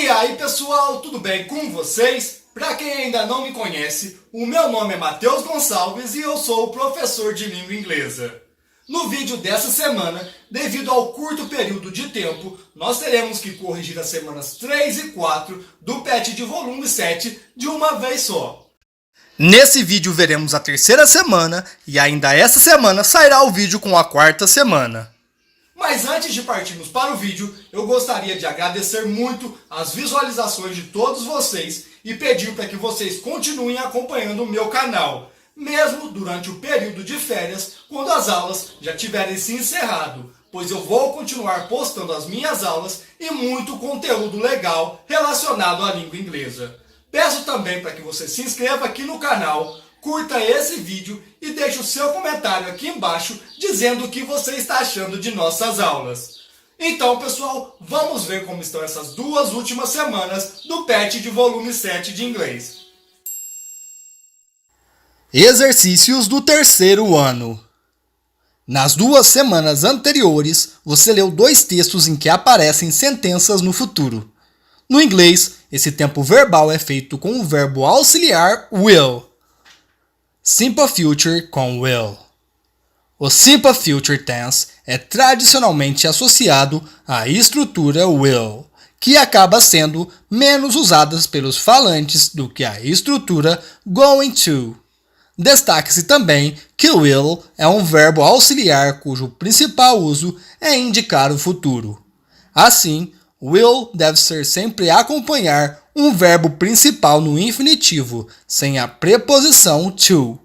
E aí pessoal, tudo bem com vocês? Para quem ainda não me conhece, o meu nome é Matheus Gonçalves e eu sou o professor de língua inglesa. No vídeo dessa semana, devido ao curto período de tempo, nós teremos que corrigir as semanas 3 e 4 do PET de volume 7 de uma vez só. Nesse vídeo veremos a terceira semana e ainda essa semana sairá o vídeo com a quarta semana. Mas antes de partirmos para o vídeo, eu gostaria de agradecer muito as visualizações de todos vocês e pedir para que vocês continuem acompanhando o meu canal, mesmo durante o período de férias, quando as aulas já tiverem se encerrado, pois eu vou continuar postando as minhas aulas e muito conteúdo legal relacionado à língua inglesa. Peço também para que você se inscreva aqui no canal, curta esse vídeo e deixe o seu comentário aqui embaixo dizendo o que você está achando de nossas aulas. Então, pessoal, vamos ver como estão essas duas últimas semanas do PET de volume 7 de inglês. Exercícios do terceiro ano. Nas duas semanas anteriores, você leu dois textos em que aparecem sentenças no futuro. No inglês, esse tempo verbal é feito com o verbo auxiliar will. Simple Future com will. O Simple Future Tense é tradicionalmente associado à estrutura will, que acaba sendo menos usada pelos falantes do que a estrutura going to. Destaque-se também que will é um verbo auxiliar cujo principal uso é indicar o futuro. Assim, will deve ser sempre acompanhar um verbo principal no infinitivo, sem a preposição to.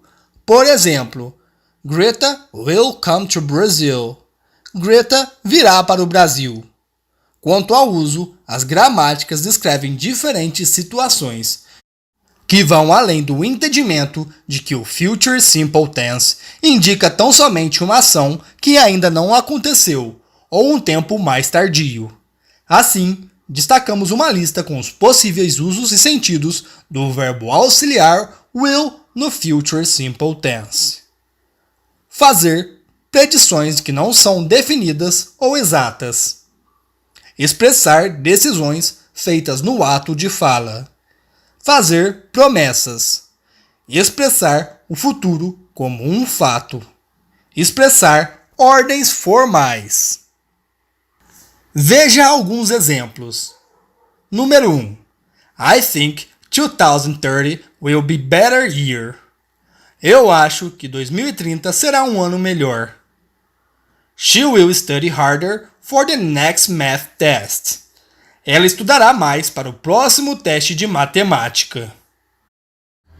Por exemplo, Greta will come to Brazil. Greta virá para o Brasil. Quanto ao uso, as gramáticas descrevem diferentes situações, que vão além do entendimento de que o Future Simple Tense indica tão somente uma ação que ainda não aconteceu, ou um tempo mais tardio. Assim, destacamos uma lista com os possíveis usos e sentidos do verbo auxiliar will no Future Simple Tense. Fazer predições que não são definidas ou exatas. Expressar decisões feitas no ato de fala. Fazer promessas. Expressar o futuro como um fato. Expressar ordens formais. Veja alguns exemplos. Número 1. I think 2030 will be better year. Eu acho que 2030 será um ano melhor. She will study harder for the next math test. Ela estudará mais para o próximo teste de matemática.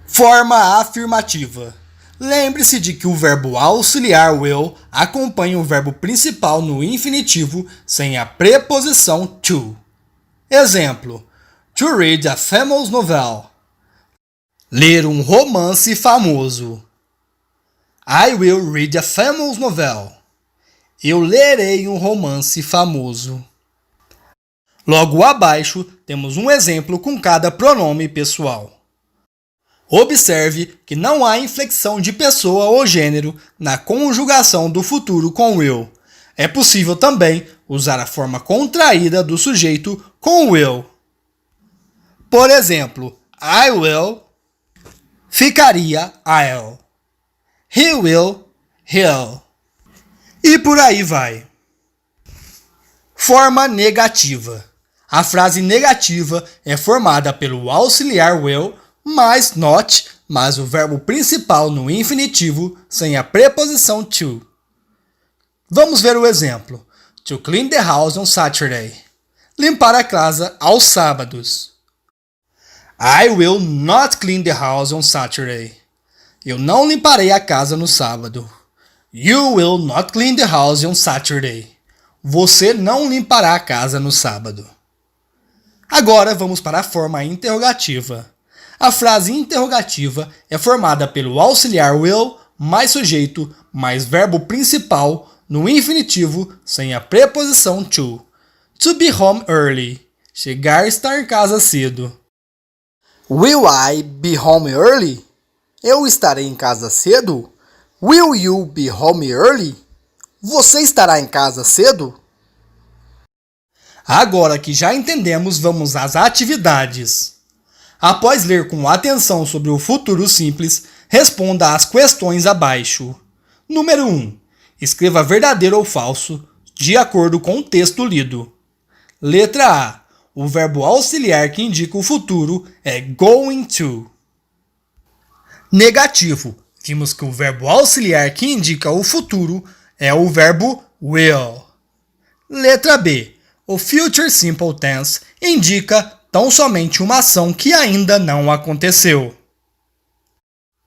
Forma afirmativa. Lembre-se de que o verbo auxiliar will acompanha o verbo principal no infinitivo sem a preposição to. Exemplo: to read a famous novel. Ler um romance famoso. I will read a famous novel. Eu lerei um romance famoso. Logo abaixo, temos um exemplo com cada pronome pessoal. Observe que não há inflexão de pessoa ou gênero na conjugação do futuro com will. É possível também usar a forma contraída do sujeito com will. Por exemplo, I will ficaria I'll. He will, he'll. E por aí vai. Forma negativa. A frase negativa é formada pelo auxiliar will mais not, mais o verbo principal no infinitivo sem a preposição to. Vamos ver o exemplo. To clean the house on Saturday. Limpar a casa aos sábados. I will not clean the house on Saturday. Eu não limparei a casa no sábado. You will not clean the house on Saturday. Você não limpará a casa no sábado. Agora vamos para a forma interrogativa. A frase interrogativa é formada pelo auxiliar will mais sujeito mais verbo principal no infinitivo sem a preposição to. To be home early. Chegar e estar em casa cedo. Will I be home early? Eu estarei em casa cedo? Will you be home early? Você estará em casa cedo? Agora que já entendemos, vamos às atividades. Após ler com atenção sobre o futuro simples, responda às questões abaixo. Número 1. Escreva verdadeiro ou falso, de acordo com o texto lido. Letra A. O verbo auxiliar que indica o futuro é going to. Negativo. Vimos que o verbo auxiliar que indica o futuro é o verbo will. Letra B. O future simple tense indica tão somente uma ação que ainda não aconteceu.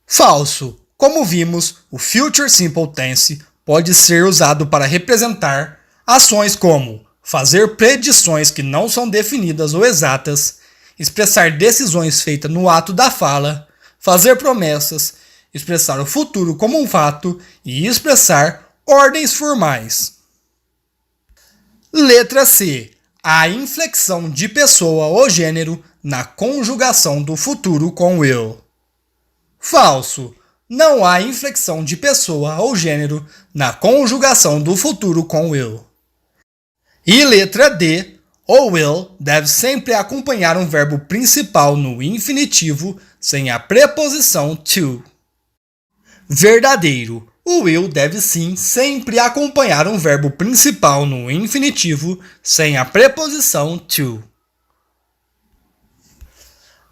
Falso. Como vimos, o future simple tense pode ser usado para representar ações como fazer predições que não são definidas ou exatas, expressar decisões feitas no ato da fala, fazer promessas, expressar o futuro como um fato e expressar ordens formais. Letra C. A inflexão de pessoa ou gênero na conjugação do futuro com will. Falso. Não há inflexão de pessoa ou gênero na conjugação do futuro com will. E letra D. O will deve sempre acompanhar um verbo principal no infinitivo sem a preposição to. Verdadeiro. O will deve sim sempre acompanhar um verbo principal no infinitivo sem a preposição to.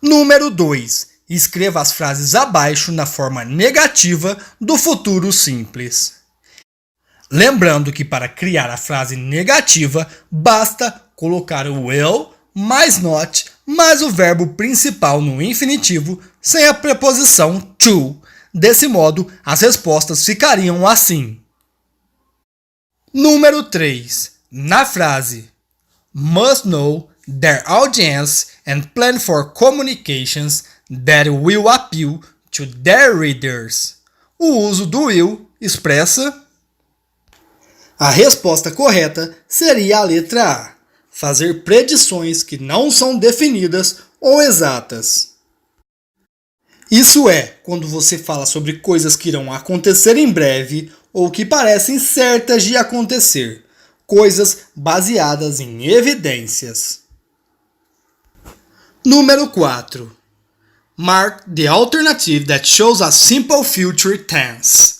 Número 2. Escreva as frases abaixo na forma negativa do futuro simples. Lembrando que para criar a frase negativa, basta colocar o will mais not mais o verbo principal no infinitivo sem a preposição to. Desse modo, as respostas ficariam assim. Número 3. Na frase must know their audience and plan for communications that will appeal to their readers. O uso do will expressa. A resposta correta seria a letra A. Fazer predições que não são definidas ou exatas. Isso é, quando você fala sobre coisas que irão acontecer em breve ou que parecem certas de acontecer, coisas baseadas em evidências. Número 4. Mark the alternative that shows a simple future tense.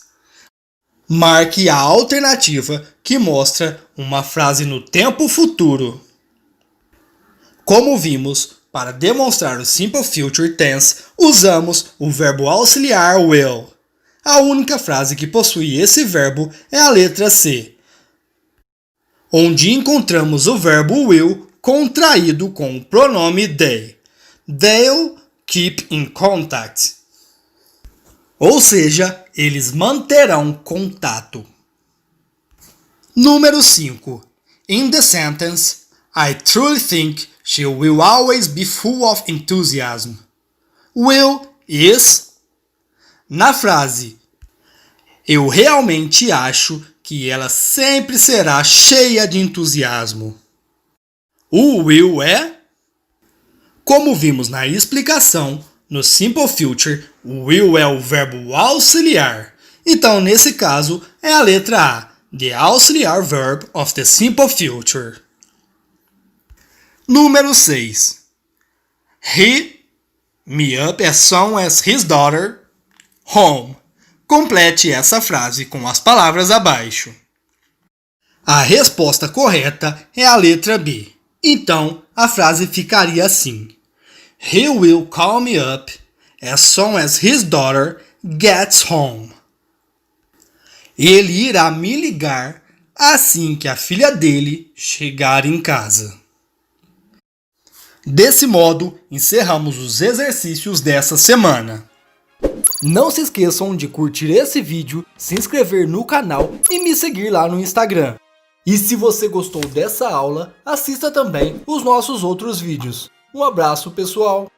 Marque a alternativa que mostra uma frase no tempo futuro. Como vimos, para demonstrar o simple future tense, usamos o verbo auxiliar will. A única frase que possui esse verbo é a letra C, onde encontramos o verbo will contraído com o pronome they. They'll keep in contact. Ou seja, eles manterão contato. Número 5. In the sentence, I truly think she will always be full of enthusiasm. Will is. Na frase, eu realmente acho que ela sempre será cheia de entusiasmo. O will é. Como vimos na explicação, no simple future, o will é o verbo auxiliar. Então, nesse caso, é a letra A, the auxiliar verb of the simple future. Número 6. He me up as soon as his daughter home. Complete essa frase com as palavras abaixo. A resposta correta é a letra B. Então, a frase ficaria assim: He will call me up as soon as his daughter gets home. Ele irá me ligar assim que a filha dele chegar em casa. Desse modo, encerramos os exercícios dessa semana. Não se esqueçam de curtir esse vídeo, se inscrever no canal e me seguir lá no Instagram. E se você gostou dessa aula, assista também os nossos outros vídeos. Um abraço, pessoal!